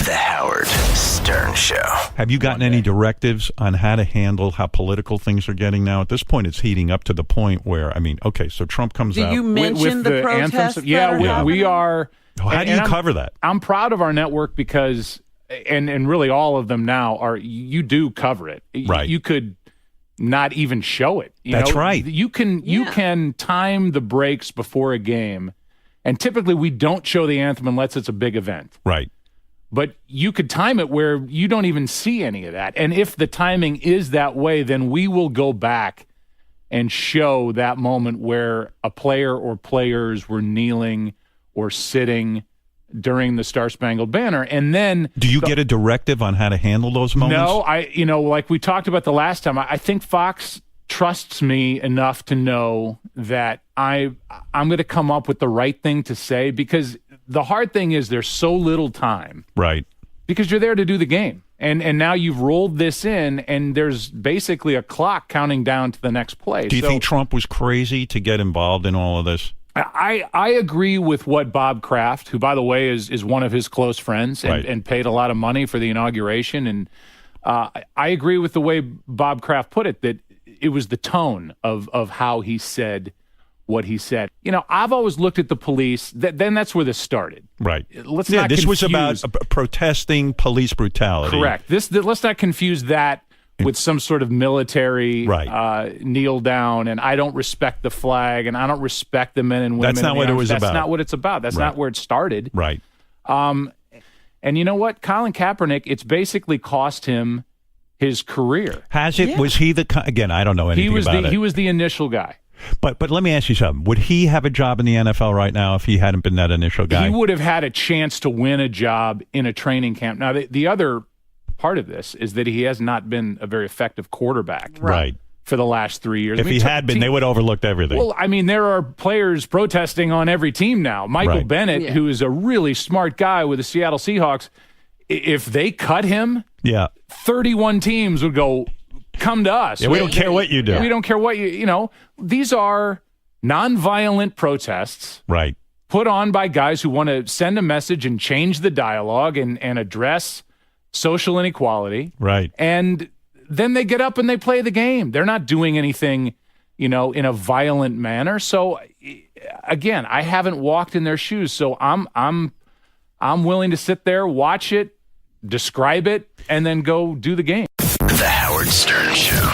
The Howard Stern Show. Have you gotten any directives on how to handle how political things are getting now? At this point, it's heating up to the point where, I mean, okay, so Trump comes out. Did you mention with the protests? we are. How do you cover that? I'm proud of our network because, and really all of them now are, you do cover it. Right. You could not even show it. That's right. You can time the breaks before a game, and typically we don't show the anthem unless it's a big event. Right. But you could time it where you don't even see any of that. And if the timing is that way, then we will go back and show that moment where a player or players were kneeling or sitting during the Star-Spangled Banner. And then do you get a directive on how to handle those moments? No, like we talked about the last time, I think Fox trusts me enough to know that I'm going to come up with the right thing to say, because the hard thing is there's so little time. Right. Because you're there to do the game. And now you've rolled this in, and there's basically a clock counting down to the next play. Do you think Trump was crazy to get involved in all of this? I agree with what Bob Kraft, who, by the way, is one of his close friends and paid a lot of money for the inauguration. And I agree with the way Bob Kraft put it, that it was the tone of how he said what he said. You know, I've always looked at the police. Then that's where this started. Right. Let's not this confuse. was about protesting police brutality. Correct. Let's not confuse that with some sort of military kneel down and I don't respect the flag and I don't respect the men and women. That's not what it was about. That's not what it's about. That's not where it started. Right. And you know what? Colin Kaepernick, it's basically cost him his career. Has it? Yeah. Was he again, I don't know anything about it. He was the initial guy. But let me ask you something. Would he have a job in the NFL right now if he hadn't been that initial guy? He would have had a chance to win a job in a training camp. Now, the other part of this is that he has not been a very effective quarterback for the last 3 years. If he had been, they would have overlooked everything. Well, I mean, there are players protesting on every team now. Michael Bennett, who is a really smart guy with the Seattle Seahawks, if they cut him, 31 teams would go, come to us. Yeah, we don't care what you do. We don't care what you know. These are nonviolent protests. Right. Put on by guys who want to send a message and change the dialogue and address social inequality. Right. And then they get up and they play the game. They're not doing anything, in a violent manner. So again, I haven't walked in their shoes. So I'm willing to sit there, watch it, describe it, and then go do the game. The Howard Stern Show.